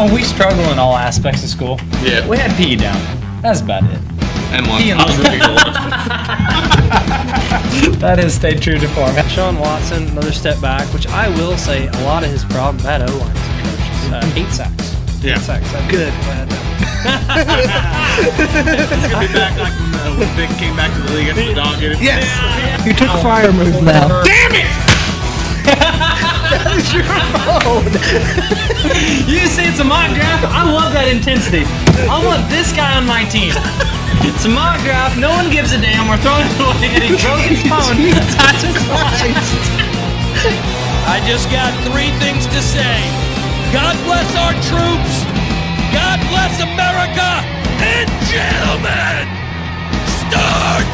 Oh, we struggle in all aspects of school. Yeah. We had PE down. That's about it. And lunch. PE and that has stayed true to form. Sean Watson, another step back, which I will say a lot of his problem, bad O-line coaches. 8 sacks. Yeah. 8 sacks. Good. He's going to be back like when Vic came back to the league after the dog hit it. Yes! Yeah. You took fire move now. Damn it! That is your phone! You see, it's a mock draft. I love that intensity. I want this guy on my team. It's a mock draft. No one gives a damn. We're throwing it away. And he broke his phone. I just got 3 things to say. God bless our troops. God bless America. And gentlemen, start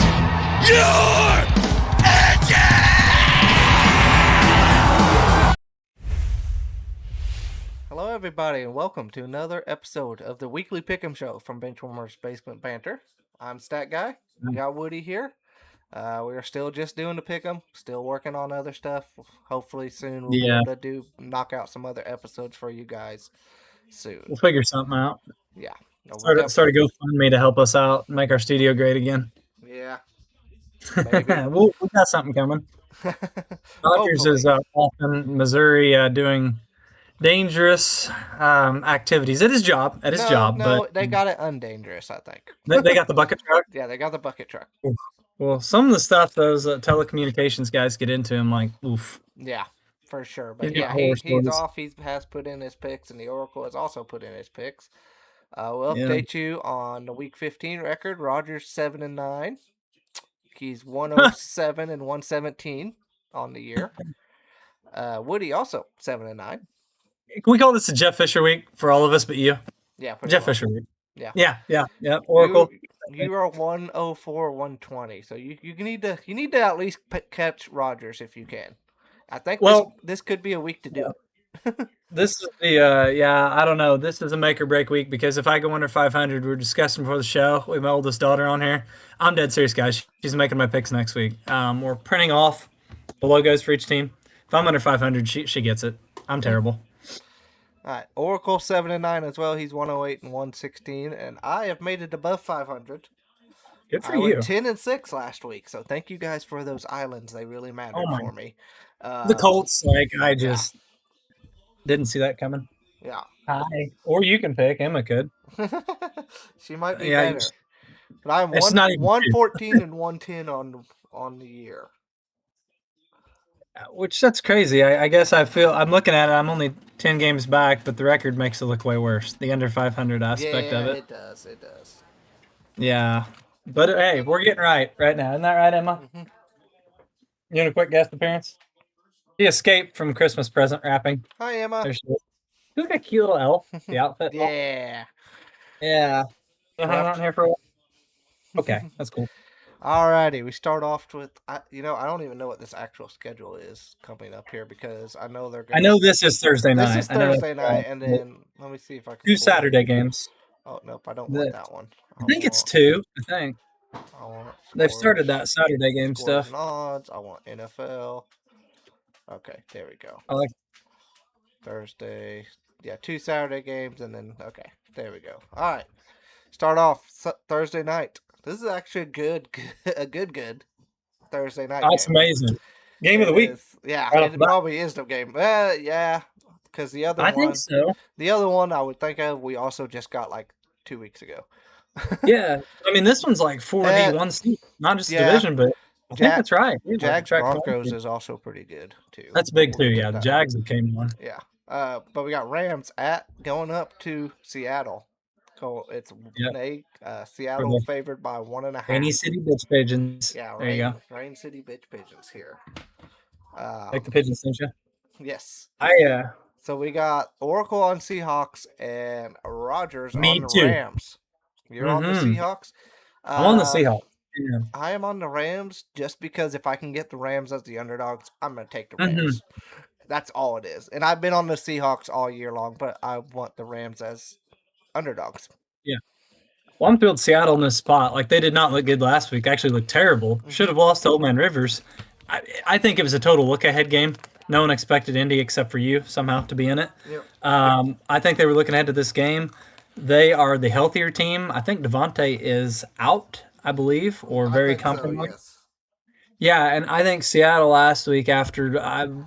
your engine! Hello, everybody, and welcome to another episode of the Weekly Pick'em Show from Benchwarmers Basement Banter. I'm Stat Guy. We got Woody here. We are still just doing the Pick'em, still working on other stuff. Hopefully soon we'll be able to knock out some other episodes for you guys soon. We'll figure something out. Yeah. No, Start a GoFundMe to help us out, make our studio great again. Yeah. Maybe. we got something coming. Rogers is off in Missouri doing dangerous activities at his job. But they got it undangerous, I think. They got the bucket truck? Yeah, they got the bucket truck. Well, some of the stuff those telecommunications guys get into, I'm like, oof. Yeah, for sure. But he's off. He has put in his picks, and the Oracle has also put in his picks. We'll update you on the Week 15 record. Rogers 7-9. He's 107 and 117 on the year. Woody also 7-9. Can we call this a Jeff Fisher week for all of us but you? Yeah, Jeff Fisher week. Yeah. Oracle. You are 104, 120. So you need to at least catch Rogers if you can. I think this could be a week to do it. This is the I don't know. This is a make or break week because if I go under 500, we were discussing before the show with my oldest daughter on here. I'm dead serious, guys. She's making my picks next week. We're printing off the logos for each team. If I'm under 500, she gets it. I'm terrible. All right, Oracle 7-9 as well. He's 108 and 116, and I have made it above 500. Good for I you. went 10-6 last week, so thank you guys for those islands. They really mattered for me. The Colts, I just didn't see that coming. Yeah. Or you can pick. Emma could. She might be better. But I'm 114 and 110 on the year. Which that's crazy. I guess I'm looking at it. I'm only 10 games back, but the record makes it look way worse. The under 500 aspect of it. It does. Yeah. But hey, we're getting right now. Isn't that right, Emma? Mm-hmm. You want a quick guest appearance? She escaped from Christmas present wrapping. Hi, Emma. There she is. Look at that cute little elf. The outfit. Yeah. Hang around here for a while. Okay, that's cool. Alrighty, we start off with I don't even know what this actual schedule is coming up here because I know I know this is Thursday night. This is Thursday night, and then let me see if I can. 2 Saturday games. Oh nope, I don't want that one. I think it's 2. I think they've started that Saturday game stuff. Odds. I want NFL. Okay, there we go. I like Thursday. Yeah, 2 Saturday games, and then there we go. All right, start off Thursday night. This is actually a good Thursday night. That's amazing. Game of the week. Yeah, it probably is the game. Yeah, because the other one. I think so. The other one I would think of, we also just got like 2 weeks ago. Yeah, I mean this one's like 4D1 seat, not just division, but I think that's right. Jags Broncos is also pretty good too. That's big too. Yeah, the Jags have came on. Yeah, but we got Rams going up to Seattle. So it's Seattle favored by 1.5. Rainy City Bitch Pigeons. Yeah, there you go. Rain City Bitch Pigeons here. Like the pigeons, don't you? Yes. So we got Oracle on Seahawks and Rogers on the Rams. You're on the Seahawks? I'm on the Seahawks. Yeah. I am on the Rams just because if I can get the Rams as the underdogs, I'm going to take the Rams. That's all it is. And I've been on the Seahawks all year long, but I want the Rams as underdogs. Yeah. Well, I'm thrilled Seattle in this spot. Like, they did not look good last week. Actually looked terrible. Should have lost to Old Man Rivers. I think it was a total look-ahead game. No one expected Indy except for you somehow to be in it. Yep. I think they were looking ahead to this game. They are the healthier team. I think Devontae is out, I believe, or I very think so. compromised. Yes. Yeah, and I think Seattle last week, after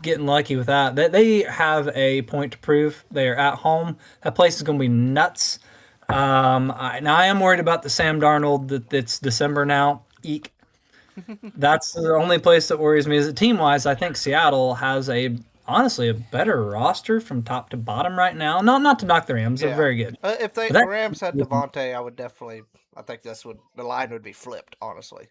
getting lucky with that, they have a point to prove. They are at home. That place is going to be nuts. Now I am worried about the Sam Darnold that it's December now. Eek. That's the only place that worries me. Is that team wise, I think Seattle has honestly a better roster from top to bottom right now. Not to knock the Rams, they're Yeah. very good. If But the Rams had Devontae, I would definitely. I think the line would be flipped. Honestly.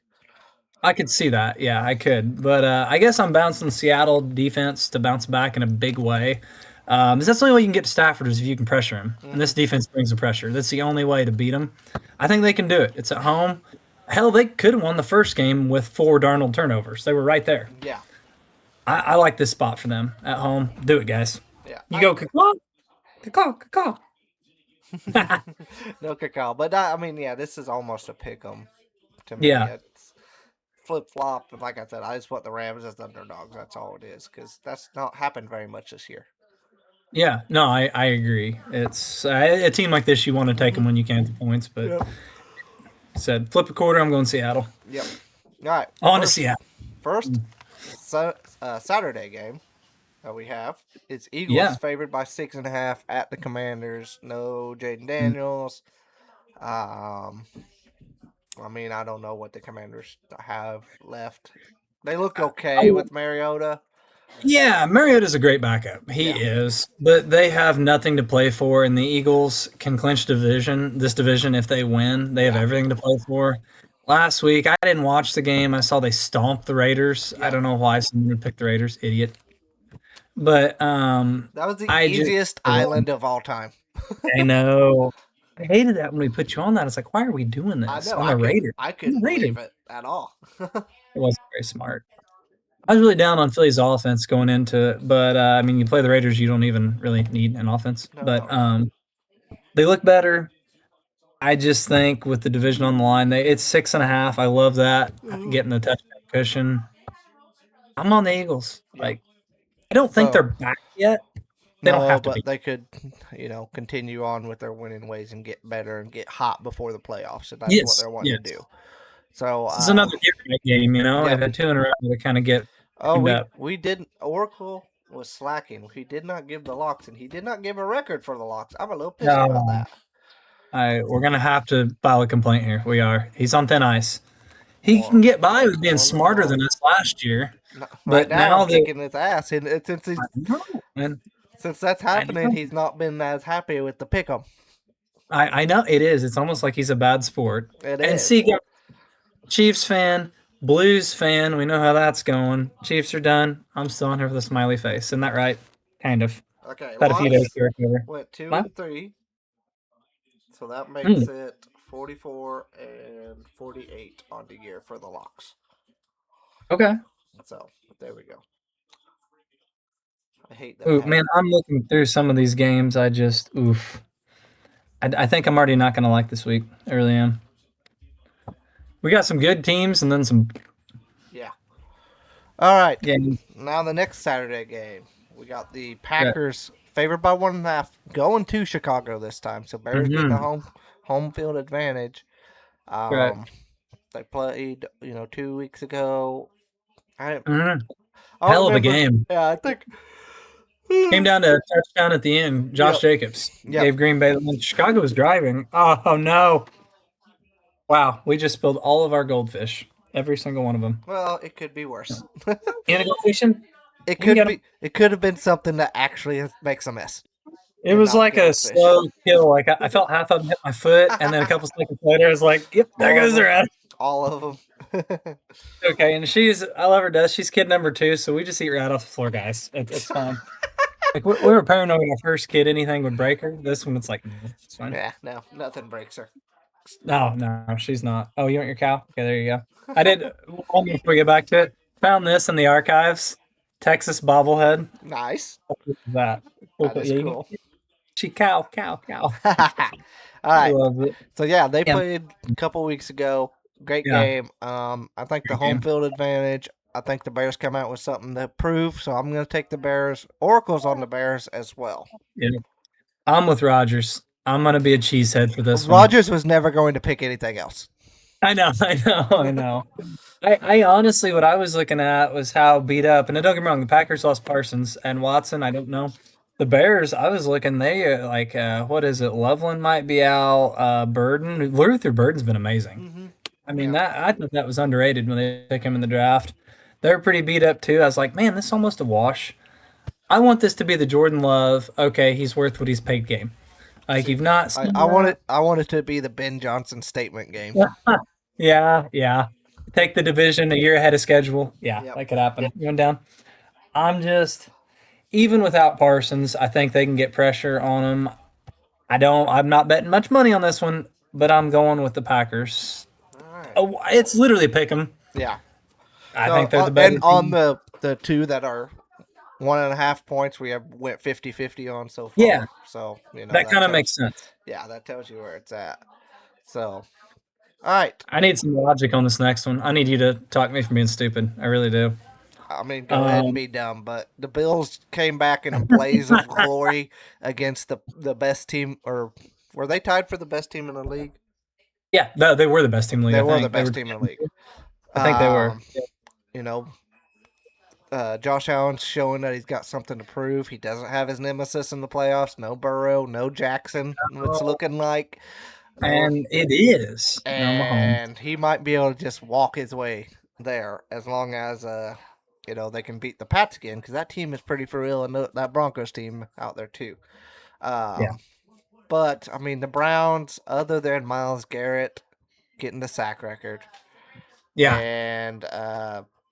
I could see that. Yeah, I could. But I guess I'm bouncing Seattle defense to bounce back in a big way. 'Cause that's the only way you can get to Stafford is if you can pressure him. And this defense brings the pressure. That's the only way to beat him. I think they can do it. It's at home. Hell, they could have won the first game with 4 Darnold turnovers. They were right there. Yeah. I like this spot for them at home. Do it, guys. Yeah. You go, caw, caw, caw. No cacao, but I mean, yeah, this is almost a pick 'em to me. Yeah. It's flip flop, but like I said, I just want the Rams as the underdogs. That's all it is, because that's not happened very much this year. Yeah, no, I agree. It's a team like this, you want to take them when you can for points. But said flip a quarter, I'm going Seattle. Yep. All right. On to Seattle. First Saturday game that we have is Eagles Yeah. favored by 6.5 at the Commanders. No Jaden Daniels. I mean, I don't know what the Commanders have left. They look okay with Mariota. Yeah, Mariota's a great backup. He is, but they have nothing to play for, and the Eagles can clinch this division if they win. They have everything to play for. Last week, I didn't watch the game. I saw they stomped the Raiders. I don't know why someone would pick the Raiders, idiot. But That was the easiest island of all time. I know. I hated that when we put you on that. It's like, why are we doing this I know. on the Raiders? I couldn't believe it at all. It wasn't very smart. I was really down on Philly's offense going into it, but I mean, you play the Raiders, you don't even really need an offense. No. But they look better. I just think with the division on the line, it's 6.5. I love that getting the touchdown cushion. I'm on the Eagles. Like, I don't think they're back yet. They don't have to be. They could, continue on with their winning ways and get better and get hot before the playoffs. And that's what they're wanting to do. So it's another different game, I've had 2 in a row to kind of get. We didn't. Oracle was slacking. He did not give the locks, and he did not give a record for the locks. I'm a little pissed about that. We're gonna have to file a complaint here. We are. He's on thin ice. He can get by with being smarter than us last year. But now I'm kicking his ass, and since that's happening, he's not been as happy with the pick'em. I know it is. It's almost like he's a bad sport. It and is. See, Chiefs fan, Blues fan, we know how that's going. Chiefs are done. I'm still on here with a smiley face. Isn't that right? Kind of. Okay. About a few days to recover. Went 2-3. So that makes it 44 and 48 on the year for the locks. Okay. So there we go. I hate that. Ooh, man, I'm looking through some of these games. I just I think I'm already not going to like this week. I really am. We got some good teams and then some. Yeah. All right. Games. Now the next Saturday game, we got the Packers favored by 1.5 going to Chicago this time. So Bears getting a home field advantage. They played 2 weeks ago. Hell of a game. Yeah, I think. Came down to a touchdown at the end. Josh Jacobs gave Green Bay the win. Chicago was driving. Oh, no. Wow. We just spilled all of our goldfish. Every single one of them. Well, it could be worse. You go fishing? It could be. It could have been something that actually makes a mess. It was like a slow kill. Like I felt half of them hit my foot, and then a couple seconds later, I was like, "Yep, there goes the rest." All of them. Okay, and I love her. Does she's kid number 2, so we just eat right off the floor, guys. It's fine. Like we were paranoid our first kid, anything would break her. This one, it's like, it's fine. Yeah, no, nothing breaks her. No, she's not. Oh, you want your cow? Okay, there you go. I did. Before we get back to it, found this in the archives. Texas bobblehead. Nice. What is that? That is cool. She cow. All right. So yeah, they played a couple weeks ago. Great game. I think the home field advantage. I think the Bears come out with something to prove, so I'm going to take the Bears. Oracle's on the Bears as well. Yeah. I'm with Rogers. I'm gonna be a cheesehead for this one. Rogers was never going to pick anything else. I know, I know. I honestly, what I was looking at was how beat up. And don't get me wrong, the Packers lost Parsons and Watson. I don't know. The Bears, I was looking. They like what is it? Loveland might be out. Burden, Luther Burden's been amazing. I mean that I thought that was underrated when they took him in the draft. They're pretty beat up too. I was like, man, this is almost a wash. I want this to be the Jordan Love. Okay, he's worth what he's paid game. Like you've not. Seen I want it to be the Ben Johnson statement game. Yeah. Take the division a year ahead of schedule. Yeah, Yep. that could happen. Going down. I'm just even without Parsons, I think they can get pressure on him. I'm not betting much money on this one, but I'm going with the Packers. All right. Oh, it's literally a pick 'em. Yeah. I think they're the better And on team. the two that are 1.5 points, we have went 50-50 on so far. Yeah. So That kind of makes sense. Yeah, that tells you where it's at. So, all right. I need some logic on this next one. I need you to talk me from being stupid. I really do. I mean, go ahead and be dumb, but the Bills came back in a blaze of glory against the best team, or were they tied for the best team in the league? Yeah, no, they were the best team in the league. They I were think. the best team in the league. I think they were. You know, Josh Allen's showing that he's got something to prove. He doesn't have his nemesis in the playoffs. No Burrow, no Jackson. It's looking like, And it is. No, Mahomes. and he might be able to just walk his way there as long as they can beat the Pats again, because that team is pretty for real, and that Broncos team out there too. Yeah. But I mean, the Browns, other than Myles Garrett getting the sack record, Yeah. and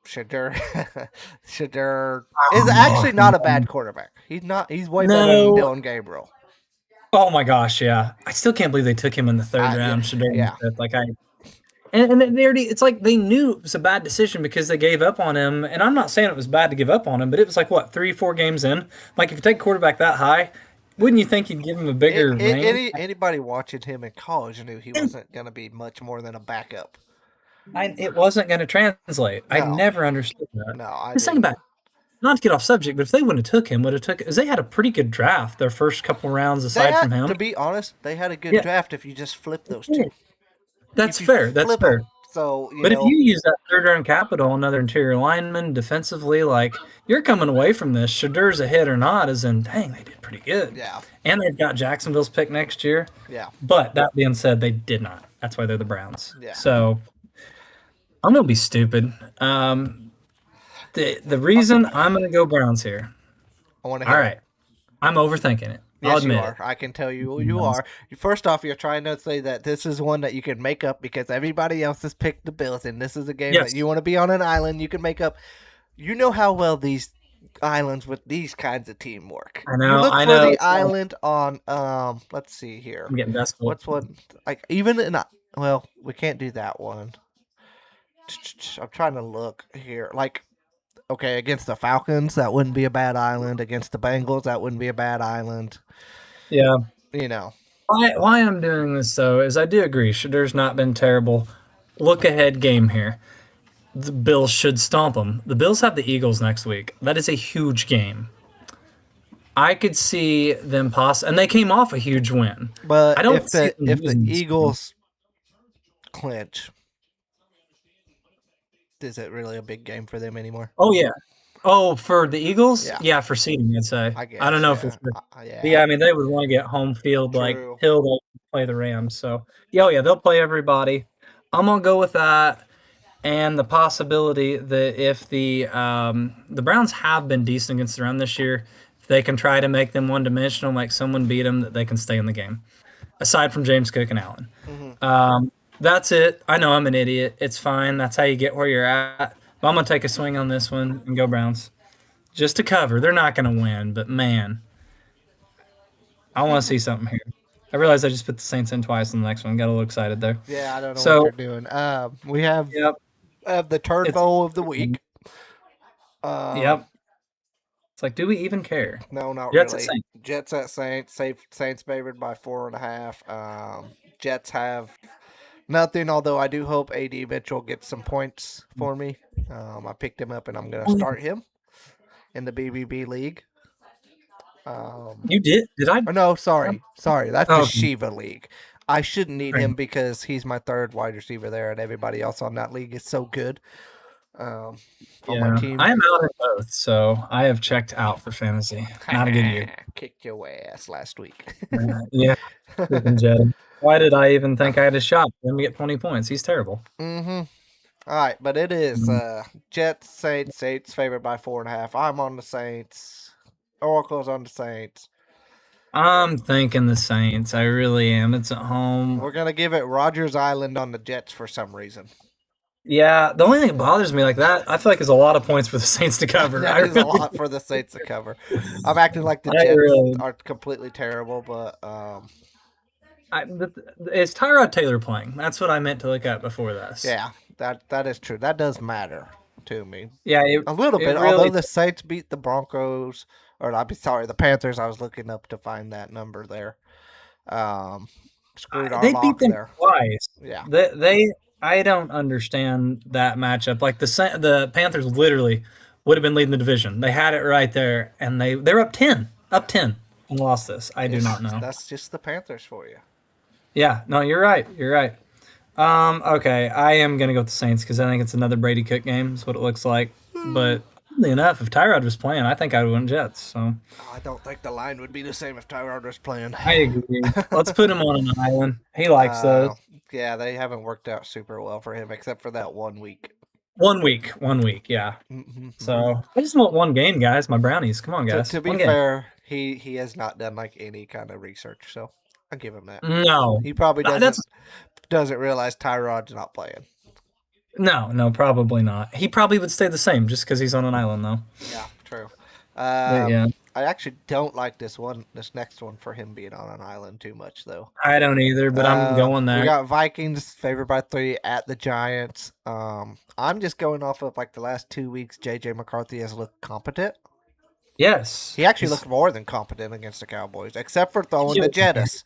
Shadur is actually not a bad quarterback. He's not. He's way better than Dylan Gabriel. Oh my gosh, yeah. I still can't believe they took him in the third round. Yeah. And they already, it's like they knew it was a bad decision because they gave up on him. And I'm not saying it was bad to give up on him, but it was like, what, 3-4 games in? Like, if you take a quarterback that high, wouldn't you think you'd give him a bigger range? Anybody watching him in college knew he wasn't going to be much more than a backup. It wasn't going to translate. No. I never understood that. No, Just think about it. Not to get off subject, but if they wouldn't have took him, because they had a pretty good draft their first couple rounds aside from him. To be honest, they had a good draft if you just flip those two. That's fair. That's fair. So, but if you use that third round capital, another interior lineman, defensively, like you're coming away from this, Shadur's a hit or not, as in, dang, they did pretty good. Yeah. And they've got Jacksonville's pick next year. Yeah. But that being said, they did not. That's why they're the Browns. Yeah. So I'm gonna be stupid. The reason I'm gonna go Browns here. I want to hear. All right. I'm overthinking it. Yes, you are. I can tell you are. First off, you're trying to say that this is one that you can make up because everybody else has picked the Bills, and this is a game that you want to be on an island. You can make up. You know how well these islands with these kinds of team work. I know. You look I for know. the island on. Let's see here. I'm getting desperate. What's one like even in? Well, we can't do that one. I'm trying to look here. Like, okay, against the Falcons, that wouldn't be a bad island. Against the Bengals, that wouldn't be a bad island. Yeah. Why I'm doing this, though, is I do agree. Shadur's not been terrible. Look ahead game here. The Bills should stomp them. The Bills have the Eagles next week. That is a huge game. I could see them and they came off a huge win. But I don't if the Eagles clinch, is it really a big game for them anymore? Oh, yeah. Oh, for the Eagles? Yeah, for seeding, I'd say. I don't know if it's yeah, I mean, they would want to get home field till they play the Rams. So, yeah, they'll play everybody. I'm going to go with that. And the possibility that if the Browns have been decent against the run this year, if they can try to make them one-dimensional, like someone beat them, that they can stay in the game, aside from James Cook and Allen. Mm-hmm. That's it. I know I'm an idiot. It's fine. That's how you get where you're at. But I'm going to take a swing on this one and go Browns. Just to cover. They're not going to win, but man, I want to see something here. I realized I just put the Saints in twice in the next one. Got a little excited there. Yeah, I don't know what you're doing. We have the turd bowl of the week. Yep. It's like, do we even care? No, not Jets really. At Saints. Jets at Saints. Saints favored by 4.5. Jets have Nothing, although I do hope AD Mitchell gets some points for me. I picked him up, and I'm going to start him in the BBB league. You did? Did I? Or no, sorry. That's the Oh, Shiva league. I shouldn't need right. him because he's my third wide receiver there, and everybody else on that league is so good on my Yeah, team. I'm out in both, so I have checked out for fantasy. Not a good year. Kicked your ass last week. Yeah, freaking Jed. Why did I even think I had a shot for him to get 20 points? He's terrible. Mm-hmm. All right, but it is Jets, Saints. Saints favored by 4.5. I'm on the Saints. Oracle's on the Saints. I'm thinking the Saints. I really am. It's at home. We're gonna give it Rogers Island on the Jets for some reason. Yeah, the only thing that bothers me like that, I feel like is a lot of points for the Saints to cover. That is a lot for the Saints to cover. I'm acting like the Jets are completely terrible, but is Tyrod Taylor playing? That's what I meant to look at before this. Yeah, that is true. That does matter to me. Yeah, a little bit. Really, although the Saints beat the Broncos, or I'll be sorry, the Panthers. I was looking up to find that number there. Screwed our they lock beat them there. twice. Yeah, they. I don't understand that matchup. Like the Panthers literally would have been leading the division. They had it right there, and they're up 10, and lost this. I do not know. That's just the Panthers for you. Yeah, no, you're right. You're right. Okay, I am gonna go with the Saints because I think it's another Brady Cook game. Is what it looks like. But oddly enough, if Tyrod was playing, I think I would win Jets. So I don't think the line would be the same if Tyrod was playing. I agree. Let's put him on an island. He likes those. Yeah, they haven't worked out super well for him except for that 1 week. 1 week, yeah. Mm-hmm. So I just want one game, guys. My brownies. Come on, guys. To be fair, he has not done like any kind of research, so I'll give him that. No, he probably doesn't realize Tyrod's not playing. No, probably not. He probably would stay the same just because he's on an island, though. Yeah, true. Yeah. I actually don't like this next one for him being on an island too much, though. I don't either, but I'm going there. We got Vikings favored by 3 at the Giants. I'm just going off of like the last 2 weeks. JJ McCarthy has looked competent. Yes, he actually looked more than competent against the Cowboys, except for throwing the Jettis.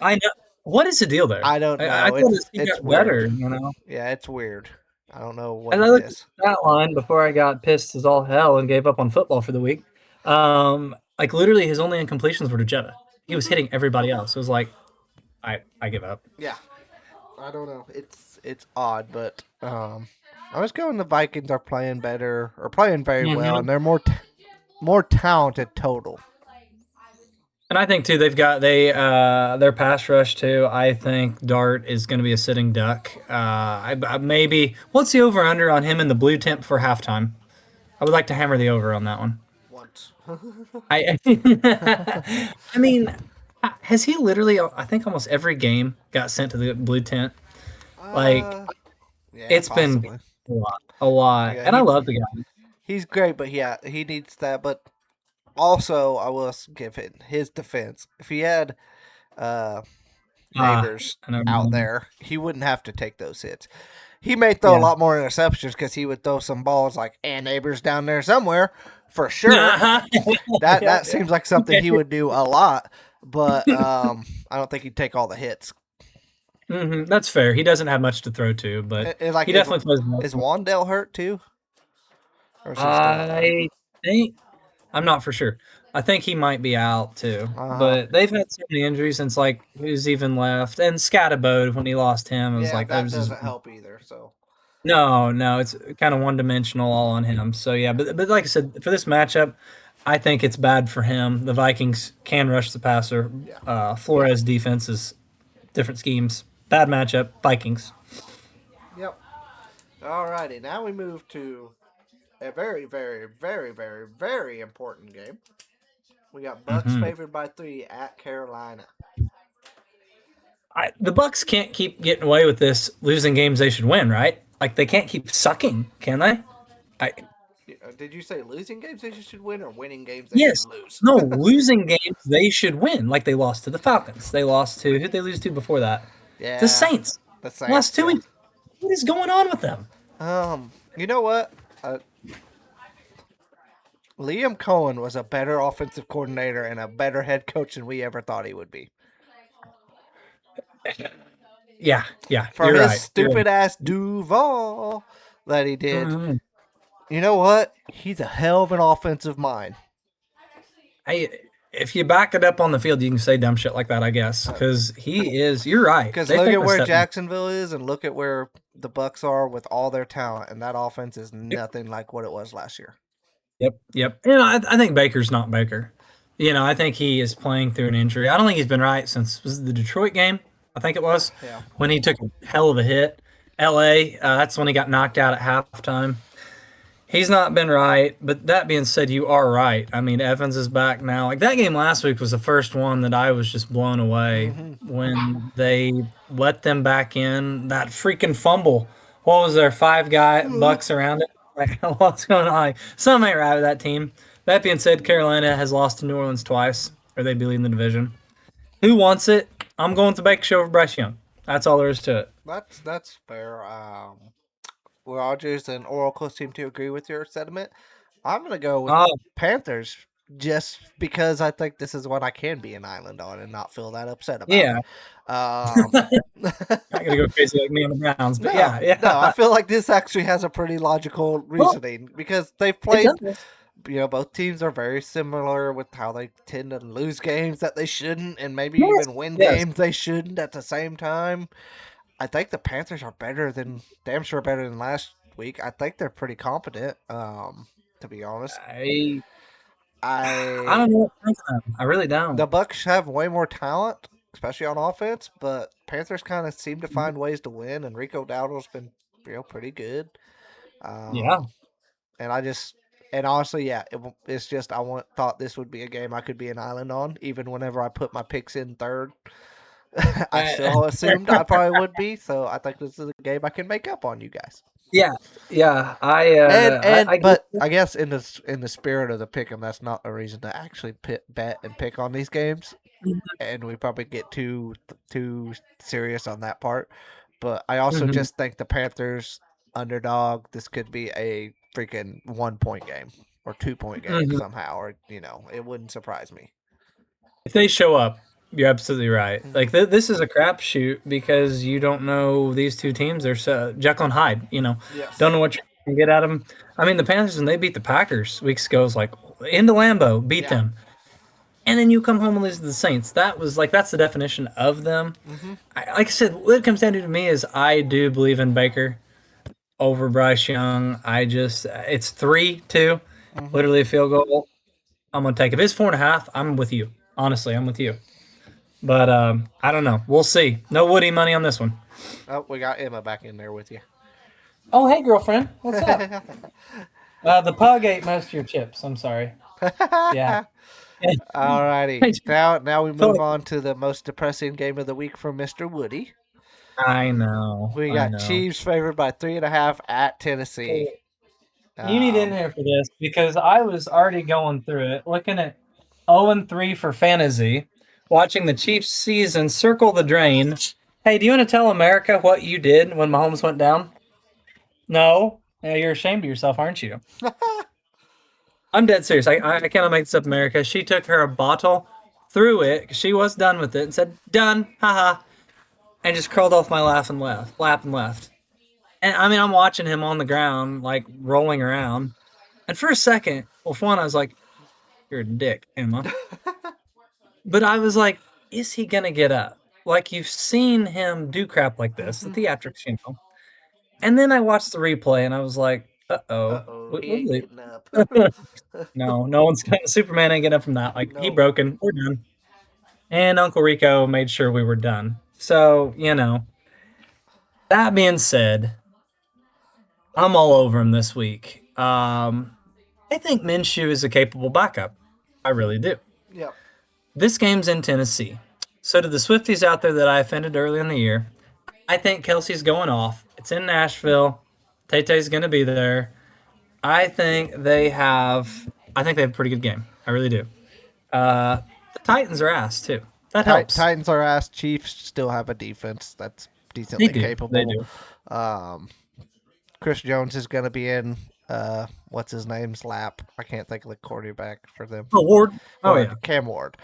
I know. What is the deal there? I don't know. I thought it's better, you know. Yeah, it's weird. I don't know what and it I looked is. At that line before I got pissed as all hell and gave up on football for the week. Like literally, his only incompletions were to Jetta. He was hitting everybody else. It was like, I give up. Yeah, I don't know. It's odd, but I was going. The Vikings are playing better or playing very well, and they're more talented total. And I think too they've got their pass rush too. I think Dart is going to be a sitting duck. I maybe what's the over under on him in the blue tent for halftime? I would like to hammer the over on that one. Once. I mean, has he literally? I think almost every game got sent to the blue tent. Like yeah, it's possibly. been a lot, yeah, and I love the guy. He's great, but yeah, he needs that. But also, I will give it his defense. If he had Neighbors out there, he wouldn't have to take those hits. He may throw a lot more interceptions because he would throw some balls like, and Neighbors down there somewhere for sure. That seems like something he would do a lot, but I don't think he'd take all the hits. Mm-hmm. That's fair. He doesn't have much to throw to, but he definitely plays. Is Wandale hurt too? I think I'm not for sure. I think he might be out too, but they've had so many injuries since like who's even left, and Scatterbo when he lost him, it was like that doesn't help either. So no, it's kind of one dimensional all on him. So yeah, but like I said, for this matchup, I think it's bad for him. The Vikings can rush the passer. Flores defense is different schemes. Bad matchup, Vikings. Yep. Alrighty, now we move to a very, very, very, very, very important game. We got Bucks favored by 3 at Carolina. The Bucks can't keep getting away with this losing games they should win, right? Like they can't keep sucking, can they? Did you say losing games they should win or winning games they should lose? No, losing games they should win. Like they lost to the Falcons. They lost to who'd they lose to before that? Yeah, the Saints. Last 2 weeks. What is going on with them? You know what? Liam Cohen was a better offensive coordinator and a better head coach than we ever thought he would be. Yeah, for you're his right. stupid ass Duval that he did. Mhm. You know what? He's a hell of an offensive mind. Hey, if you back it up on the field, you can say dumb shit like that, I guess, because he is. You're right. Because They look take at a where step. Jacksonville is, and look at where the Bucks are with all their talent, and that offense is nothing like what it was last year. Yep. You know, I think Baker's not Baker. You know, I think he is playing through an injury. I don't think he's been right since was it the Detroit game. I think it was Yeah. when he took a hell of a hit. L.A. That's when he got knocked out at halftime. He's not been right, but that being said, you are right. I mean, Evans is back now. Like that game last week was the first one that I was just blown away when they let them back in. That freaking fumble. What was there? Five guy bucks around it. Like what's going on? Like, something ain't right with that team. That being said, Carolina has lost to New Orleans twice, or they'd be leading the division. Who wants it? I'm going to Baker Show over Bryce Young. That's all there is to it. That's fair. Rogers and Oracle seem to agree with your sentiment. I'm gonna go with Oh, Panthers just because I think this is what I can be an island on and not feel that upset about. yeah. Um, I gotta go crazy like me on the Browns, but no, yeah. no, I feel like this actually has a pretty logical reasoning because they've played. It does. Both teams are very similar with how they tend to lose games that they shouldn't, and maybe Yes, even win yes. games they shouldn't at the same time. I think the Panthers are damn sure better than last week. I think they're pretty competent. To be honest, I I don't know what to think of them. I really don't. the Bucks have way more talent, especially on offense, but Panthers kind of seem to find ways to win, and Rico Dowdle's been pretty good. Yeah. And and honestly, yeah, it's just thought this would be a game I could be an island on, even whenever I put my picks in third. I still assumed I probably would be, so I think this is a game I can make up on you guys. Yeah. Yeah. But I guess in the spirit of the pick 'em, that's not a reason to actually bet and pick on these games, and we probably get too serious on that part. But I also Mhm. just think the Panthers underdog. This could be a freaking 1 point game or 2 point game Mhm. somehow, or it wouldn't surprise me. If they show up, you're absolutely right. Like this is a crapshoot because you don't know these two teams. They're so Jekyll and Hyde. You know, Yes. don't know what you can get out of them. I mean, the Panthers when they beat the Packers weeks ago was like into Lambeau, beat them, and then you come home and lose to the Saints. That was like that's the definition of them. Like I said, what it comes down to me is I do believe in Baker over Bryce Young. It's 3-2, literally a field goal. I'm gonna take it. If it's 4.5, I'm with you. Honestly, I'm with you. But I don't know. We'll see. No Woody money on this one. Oh, we got Emma back in there with you. Oh, hey, girlfriend. What's up? The pug ate most of your chips. I'm sorry. Yeah. Alrighty. Now we move on to the most depressing game of the week from Mr. Woody. I know. We I got know. Chiefs favored by 3.5 at Tennessee. You need in here for this because I was already going through it, looking at 0-3 for fantasy, watching the Chiefs season circle the drain. Hey, do you want to tell America what you did when Mahomes went down? No. Yeah, you're ashamed of yourself, aren't you? I'm dead serious. I cannot make this up, America. She took her a bottle, threw it, 'cause she was done with it, and said, done, haha, and just curled off my lap and left. And I mean, I'm watching him on the ground, like rolling around. And for a second, well, for one, I was like, you're a dick, Emma. But I was like, is he going to get up? Like, you've seen him do crap like this, the theatrics, you know. And then I watched the replay and I was like, Uh-oh, he ain't getting up. No one's going to, Superman ain't getting up from that. Like, he No. broken. We're done. And Uncle Rico made sure we were done. So, you know, that being said, I'm all over him this week. I think Minshew is a capable backup. I really do. Yep. This game's in Tennessee. So to the Swifties out there that I offended early in the year, I think Kelsey's going off. It's in Nashville. Tay-Tay's going to be there. I think they have a pretty good game. I really do. The Titans are ass too. That helps. Titans are ass. Chiefs still have a defense that's decently capable. They do. Chris Jones is going to be in what's his name's lap. I can't think of the quarterback for them. Oh, Ward. Oh, yeah. Cam Ward.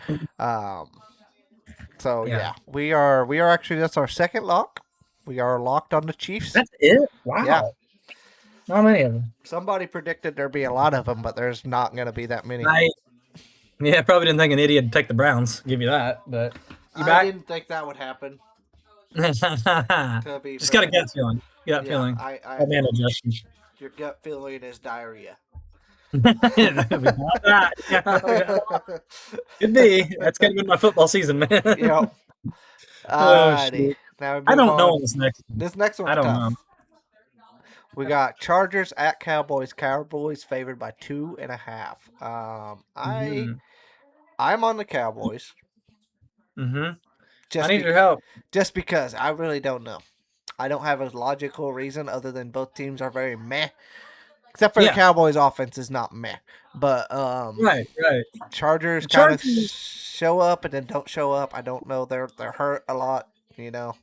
So yeah, we are actually that's our second lock. We are locked on the Chiefs. That's it? Wow. Yeah. Not many of them. Somebody predicted there'd be a lot of them, but there's not going to be that many. Yeah, probably didn't think an idiot would take the Browns. Give you that, but you I back? didn't think that would happen. Just To be got a fair. gut feeling. Gut Yeah, feeling. I Man, adjusting. your gut feeling is diarrhea. We got that. Yeah, could be. That's gonna be my football season, man. Yep. Oh, Alrighty. shit. Now we move I don't on. know on this next one. This next one's I don't tough. know. We got Chargers at Cowboys. Cowboys favored by 2.5. I'm on the Cowboys. Mm-hmm. Just I need your help. Just because I really don't know. I don't have a logical reason other than both teams are very meh. Except for the Cowboys offense is not meh. But right. Chargers The kind of Chargers- show up and then don't show up. I don't know. They're hurt a lot, you know.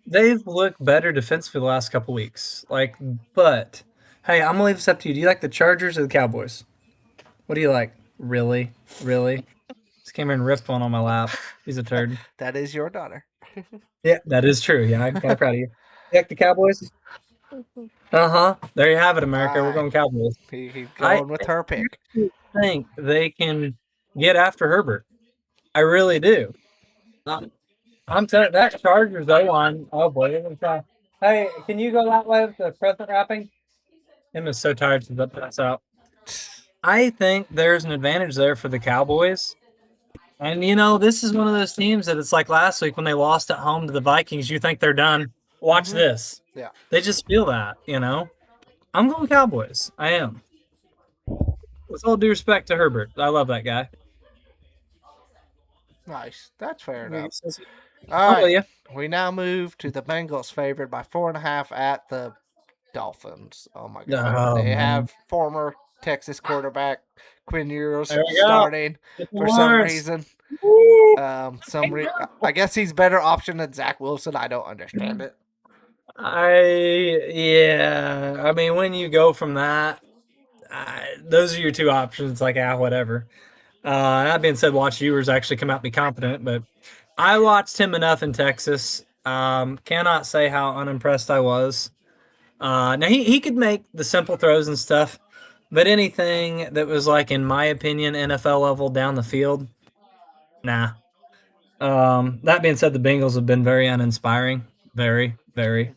They've looked better defensively the last couple weeks. But hey, I'm gonna leave this up to you. Do you like the Chargers or the Cowboys? What do you like? Really? Just came here and ripped one on my lap. He's a turd. That is your daughter. Yeah, that is true. Yeah, I'm kind of proud of you. You like the Cowboys? There you have it, America. We're going Cowboys. He's going with her pick. I think they can get after Herbert. I really do. I'm telling that Chargers O-line. Oh boy, hey, can you go that way with the present wrapping? Him is so tired to pass out. I think there's an advantage there for the Cowboys. And this is one of those teams that it's like last week when they lost at home to the Vikings. You think they're done. Watch this. Yeah. They just feel that, I'm going Cowboys. I am. With all due respect to Herbert. I love that guy. Nice. That's fair enough. All right. We now move to the Bengals favored by 4.5 at the Dolphins. Oh my god. They have former Texas quarterback Quinn Ewers starting for some reason. I guess he's better option than Zach Wilson. I don't understand it. I mean, when you go from that, those are your two options. Like, whatever. That being said, watch Ewers actually come out and be competent, but I watched him enough in Texas. Cannot say how unimpressed I was. Now he could make the simple throws and stuff, but anything that was like, in my opinion, NFL level down the field, nah. That being said, the Bengals have been very uninspiring. Very, very.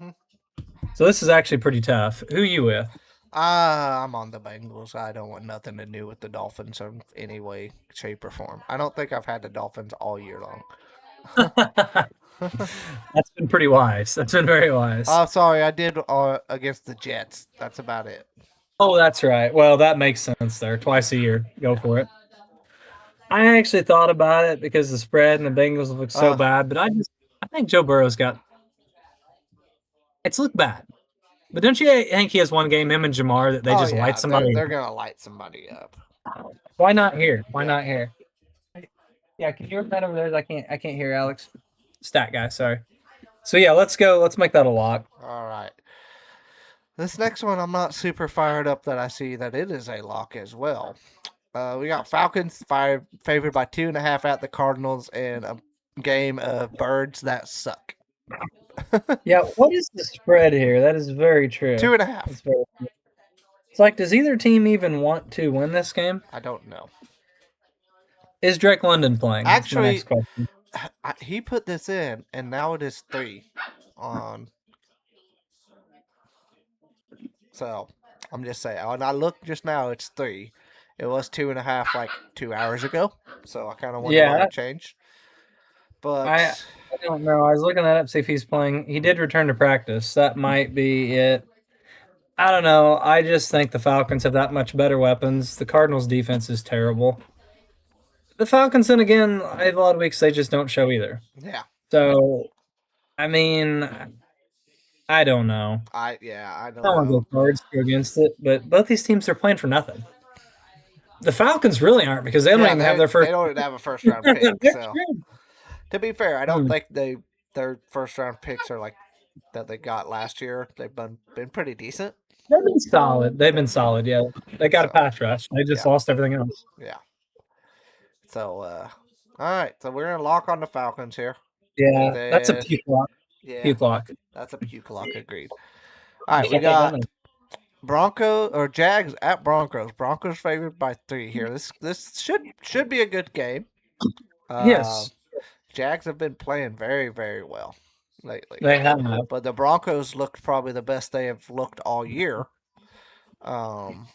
So this is actually pretty tough. Who are you with? I'm on the Bengals. I don't want nothing to do with the Dolphins in any way, shape, or form. I don't think I've had the Dolphins all year long. That's been pretty wise. That's been very wise. Oh, sorry. I did against the Jets. That's about it. Oh, that's right. Well, that makes sense there. Twice a year. Go for it. I actually thought about it because the spread and the Bengals look so bad, but I think Joe Burrow's it's looked bad. But don't you think he has one game, him and Jamar, that they just light somebody? They're going to light somebody up. Why not here? Why not here? Yeah, can you hear that over there? I can't hear Alex. Stat guy, sorry. So yeah, let's go. Let's make that a lock. All right. This next one, I'm not super fired up that I see that it is a lock as well. We got Falcons favored by 2.5 at the Cardinals in a game of birds that suck. Yeah, what is the spread here? That is very true. 2.5. It's like, does either team even want to win this game? I don't know. Is Drake London playing? Actually, he put this in, and now it is 3 on. So, I'm just saying. When I looked just now, it's 3. It was 2.5 like 2 hours ago. So, I kind of wonder why it changed. But I don't know. I was looking that up to see if he's playing. He did return to practice. That might be it. I don't know. I just think the Falcons have that much better weapons. The Cardinals' defense is terrible. The Falcons, then again, I have a lot of weeks they just don't show either. Yeah. So, I mean, I don't know. I don't know. I don't want to go cards against it, but both these teams are playing for nothing. The Falcons really aren't because they don't even have their first. They don't even have a first round pick. So. To be fair, I don't think their first round picks are like that they got last year. They've been pretty decent. They've been solid. Yeah. They got a pass rush. They just lost everything else. Yeah. So, all right. So we're gonna lock on the Falcons here. Yeah, that's a peak lock. Yeah, Puke lock. that's a puke lock. Agreed. All right, we Shut that down got Broncos or Jags at Broncos. Broncos favored by 3 here. This should be a good game. Uh, Yes, Jags have been playing very, very well lately. they have. But the Broncos looked probably the best they have looked all year. Um,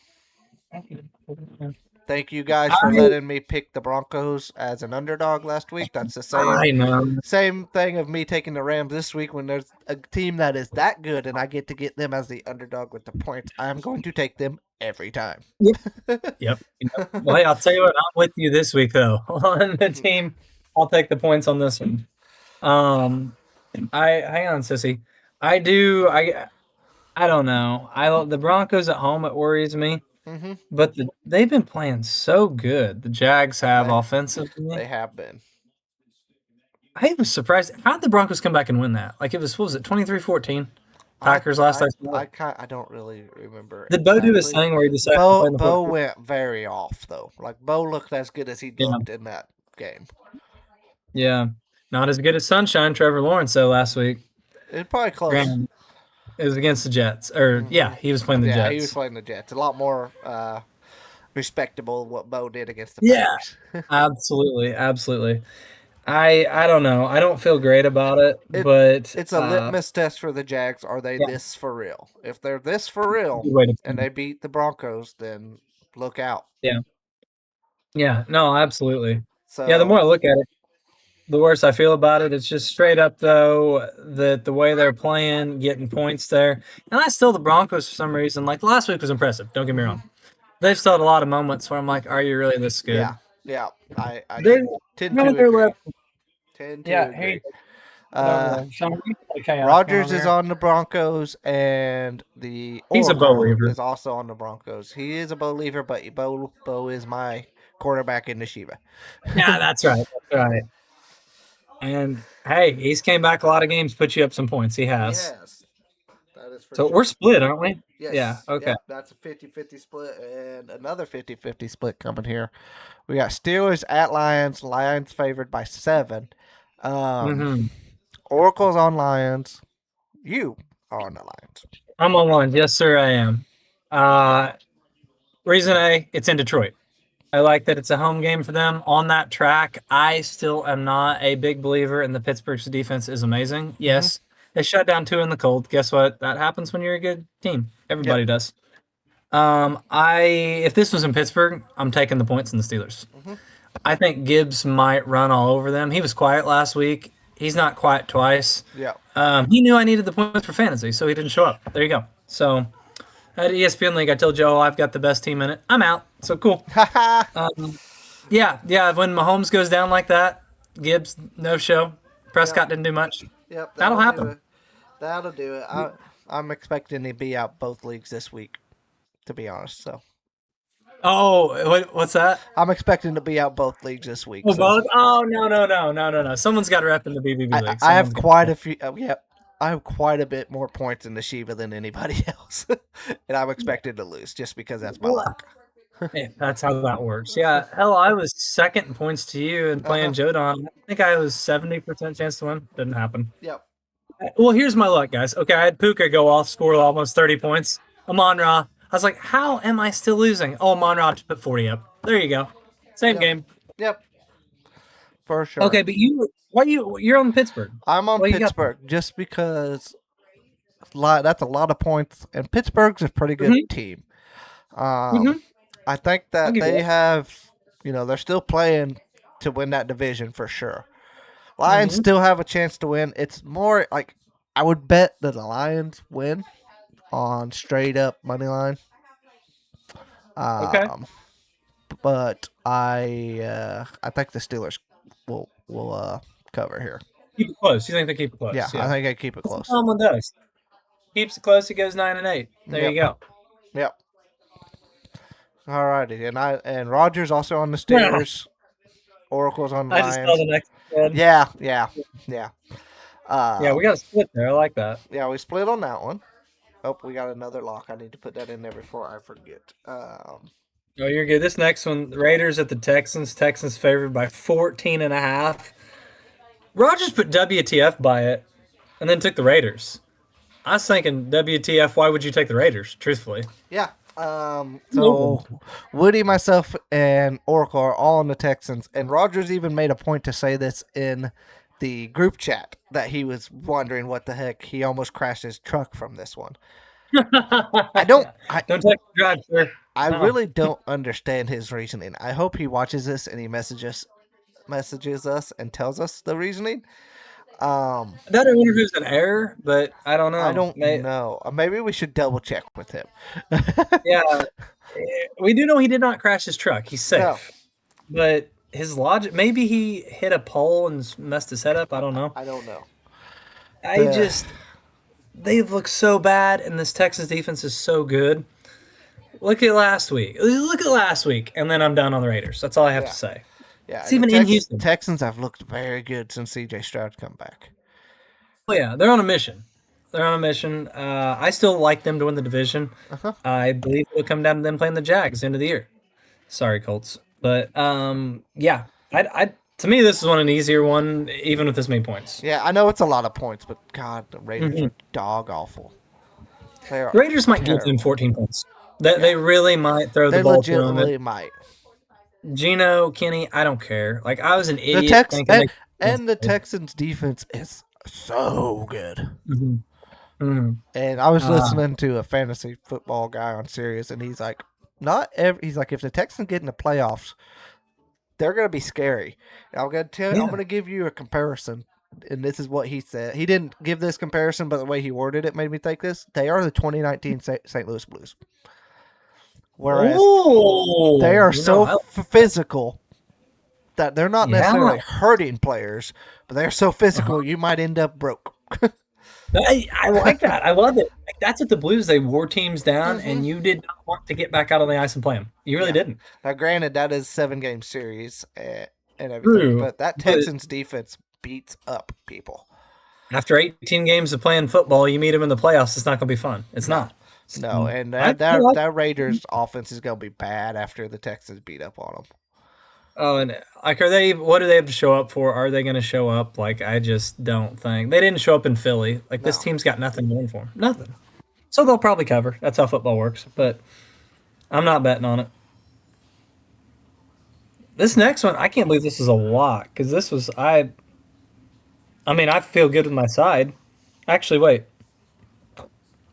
thank you guys for letting me pick the Broncos as an underdog last week. That's the I know. same thing of me taking the Rams this week when there's a team that is that good and I get to get them as the underdog with the points. I am going to take them every time. Yep. Well, hey, I'll tell you what. I'm with you this week, though. On the team, I'll take the points on this one. I hang on, sissy. I do. I don't know. The Broncos at home. It worries me. Mm-hmm. But they've been playing so good. The Jags have offensively. They have been. I was surprised. How did the Broncos come back and win that? Like, it was, what was it, 23-14? Packers last I saw it. I don't really remember. Did Bo do his thing where he decided to play in the Bo fourth? went very off though. Like Bo looked as good as he Yeah. looked in that game. Yeah. Not as good as Sunshine, Trevor Lawrence, though, last week. It's probably close. Granted, it was against the Jets. Or, yeah, he was playing the Jets. Yeah, he was playing the Jets. A lot more respectable what Bo did against the Packers. Absolutely. Absolutely. I don't know. I don't feel great about it, but it's a litmus test for the Jags. Are they this for real? If they're this for real and they beat the Broncos, then look out. Yeah. Yeah. No, absolutely. So yeah, the more I look at it, the worse I feel about it. It's just straight up, though, that the way they're playing, getting points there. And I still, the Broncos, for some reason, like last week was impressive. Don't get me wrong. They've still had a lot of moments where I'm like, are you really this good? Yeah. I tend no, to they're agree. left. Tend to Yeah, agree. hey, Rodgers is on the Broncos, and the He's a believer. is also on the Broncos. He is a believer, but Bo is my quarterback in the Shiva. Yeah, that's right. That's right. And hey, he's came back a lot of games, put you up some points. He has. Yes. That is for So sure. we're split, aren't we? Yes. Yeah, okay. Yep, that's a 50-50 split, and another 50-50 split coming here. We got Steelers at Lions. Lions favored by 7. Oracle's on Lions. You are on the Lions. I'm on Lions. Yes, sir, I am. Reason A, it's in Detroit. I like that it's a home game for them on that track. I still am not a big believer in the Pittsburgh's defense is amazing. Yes, they shut down 2 in the cold. Guess what? That happens when you're a good team. Everybody does. If this was in Pittsburgh, I'm taking the points in the Steelers. I think Gibbs might run all over them. He was quiet last week. He's not quiet twice. Yeah. He knew I needed the points for fantasy, so he didn't show up. There you go. So at ESPN League, I told Joe I've got the best team in it. I'm out. So cool. Yeah. When Mahomes goes down like that, Gibbs, no show. Prescott didn't do much. Yep. That'll happen. That'll do it. I'm expecting to be out both leagues this week, to be honest. So. Oh, what's that? I'm expecting to be out both leagues this week. Both? Oh, no. Someone's got to rep in the BBB league. I have quite a few. I have quite a bit more points in the Shiva than anybody else, and I'm expected to lose just because that's my luck. Hey, that's how that works. Yeah, hell, I was second in points to you and playing Jodon. I think I was 70% chance to win. Didn't happen. Yep. Well, here's my luck, guys. Okay, I had Puka go off, score almost 30 points. Amon-Ra. I was like, how am I still losing? Oh, Amon-Ra just put 40 up. There you go. Same game. Yep. For sure. Okay, but you're on Pittsburgh. I'm on Pittsburgh just because that's a lot of points, and Pittsburgh's a pretty good team. I think that they have, they're still playing to win that division for sure. Lions still have a chance to win. It's more like I would bet that the Lions win on straight up money line. Okay. But I think the Steelers will cover here. Keep it close. You think they keep it close? Yeah, I think they keep it close. Someone does. Keeps it close. It goes 9-8. There you go. Yep. All righty, and Rodgers also on the Steelers. Oracle's on the Lions. I just saw the next one. Yeah. Yeah, we got a split there. I like that. Yeah, we split on that one. Oh, we got another lock. I need to put that in there before I forget. Oh, you're good. This next one, Raiders at the Texans. Texans favored by 14.5. Rodgers put WTF by it. and then took the Raiders. I was thinking, WTF, why would you take the Raiders, truthfully? Yeah. So Woody, myself, and Oracle are all on the Texans, and Rogers even made a point to say this in the group chat that he was wondering what the heck he almost crashed his truck from this one. I don't. Don't take the drive, sir. I No. really don't understand his reasoning. I hope he watches this and he messages us and tells us the reasoning. That I wonder if it was an error, but I don't know. I don't know. Maybe we should double check with him. Yeah, we do know he did not crash his truck. He's safe. No. But his logic, maybe he hit a pole and messed his head up. I don't know. I don't know. They look so bad, and this Texas defense is so good. Look at last week. And then I'm down on the Raiders. That's all I have to say. Yeah, it's even in Houston. Texans have looked very good since C.J. Stroud come back. Oh, yeah, they're on a mission. I still like them to win the division. I believe it'll come down to them playing the Jags end of the year. Sorry, Colts. But, yeah, to me, this is an easier one, even with this many points. Yeah, I know it's a lot of points, but, God, the Raiders are dog awful. The Raiders might give them 14 points. They really might throw the ball to them. They legitimately might. Geno, Kenny, I don't care. Like, I was an idiot. The Texans' defense is so good. And I was listening to a fantasy football guy on Sirius, and he's like, he's like, if the Texans get in the playoffs, they're going to be scary. And I'm going to give you a comparison, and this is what he said. He didn't give this comparison, but the way he worded it made me think this. They are the 2019 St. Louis Blues. Whereas they are physical that they're not necessarily hurting players, but they're so physical you might end up broke. I like that. I love it. Like, that's what the Blues, they wore teams down, and you did not want to get back out on the ice and play them. You really didn't. Now, granted, that is 7-game series and everything, but that Texans defense beats up people. After 18 games of playing football, you meet them in the playoffs, it's not going to be fun. It's not. No, and that Raiders offense is going to be bad after the Texans beat up on them. Oh, and like, what do they have to show up for? Are they going to show up? Like, I just don't think. They didn't show up in Philly. Like, this team's got nothing going for them. Nothing. So they'll probably cover. That's how football works. But I'm not betting on it. This next one, I can't believe this is a lock. Because this was, I feel good with my side. Actually, wait.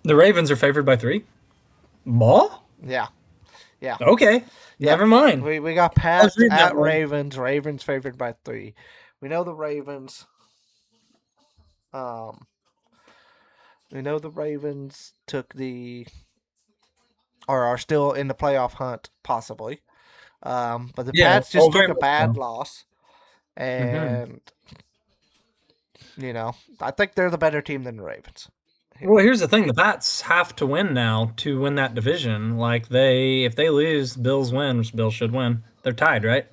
The Ravens are favored by 3? Ball? Yeah. Okay. Yeah. Never mind. We got Pats at Ravens. Ravens favored by 3. We know the Ravens. Took are still in the playoff hunt, possibly. But the Pats just took a bad loss. And, I think they're the better team than the Ravens. Well, here's the thing. The Pats have to win now to win that division. Like, if they lose, Bills win, which Bills should win. They're tied, right?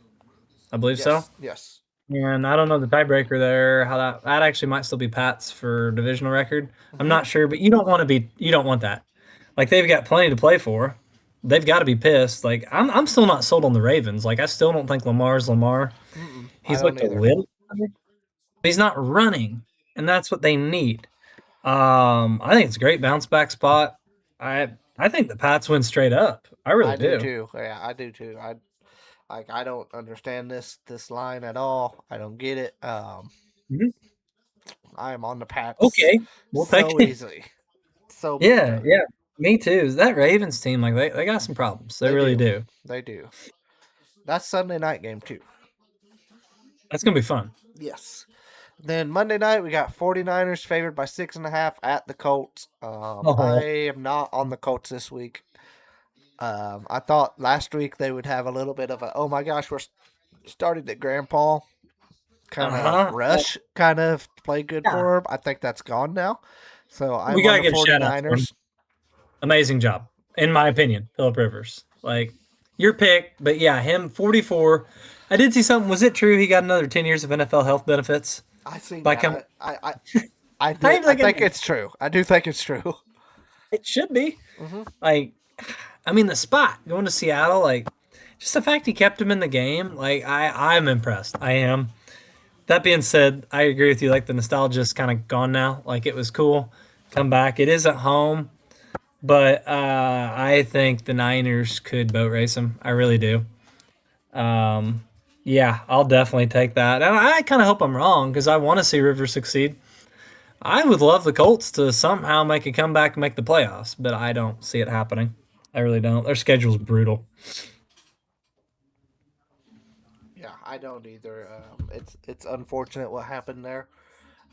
I believe so. Yes. And I don't know the tiebreaker there, how that actually might still be Pats for divisional record. I'm not sure, but you don't want that. Like, they've got plenty to play for. They've got to be pissed. Like, I'm still not sold on the Ravens. Like, I still don't think Lamar's Lamar. He's looked a little, but he's not running, and that's what they need. I think it's a great bounce back spot. I think the Pats win straight up. I really do. I do too. Yeah, I do too. I don't understand this line at all. I don't get it. I am on the Pats. Okay, we'll take it easily. Yeah, me too. That Ravens team, like they got some problems. They really do. They do. That's Sunday night game too. That's gonna be fun. Yes. Then Monday night, we got 49ers favored by 6.5 at the Colts. I am not on the Colts this week. I thought last week they would have a little bit of a, oh my gosh, we're starting to grandpa kind of rush, kind of play good for him. I think that's gone now. So I'm on the 49ers. Amazing job, in my opinion, Phillip Rivers. Like, your pick, but yeah, him, 44. I did see something. Was it true he got another 10 years of NFL health benefits? I think it's true. I do think it's true. It should be. Like, I mean, the spot going to Seattle, like, just the fact he kept him in the game, like, I'm impressed. I am. That being said, I agree with you. Like the nostalgia's kind of gone now. Like it was cool, come back. It is at home, but I think the Niners could boat race them. I really do. Um, yeah, I'll definitely take that. And I kind of hope I'm wrong because I want to see Rivers succeed. I would love the Colts to somehow make a comeback and make the playoffs, but I don't see it happening. I really don't. Their schedule's brutal. Yeah, I don't either. It's unfortunate what happened there.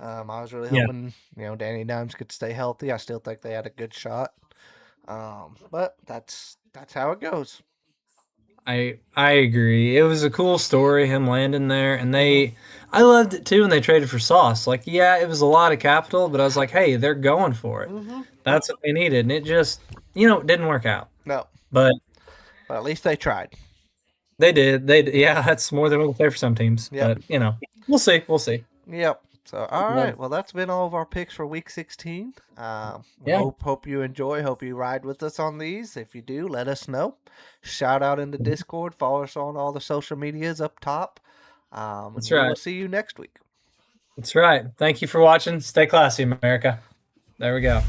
I was really Yeah. hoping Danny Dimes could stay healthy. I still think they had a good shot. But that's how it goes. I agree. It was a cool story, him landing there, and Mhm. I loved it too when they traded for Sauce. Like, yeah, it was a lot of capital, but I was like, hey, they're going for it. Mhm. That's what we needed, and it just, it didn't work out. No, But but at least they tried. they did. Yeah, that's more than we can say for some teams. Yep. But we'll see. We'll see. Yep. So all Well, right. Well, that's been all of our picks for Week 16. Yeah. Hope you enjoy. Hope you ride with us on these. If you do, let us know. Shout out in the Discord. Follow us on all the social medias up top. That's We right. will see you next week. That's right. Thank you for watching. Stay classy, America. There we go.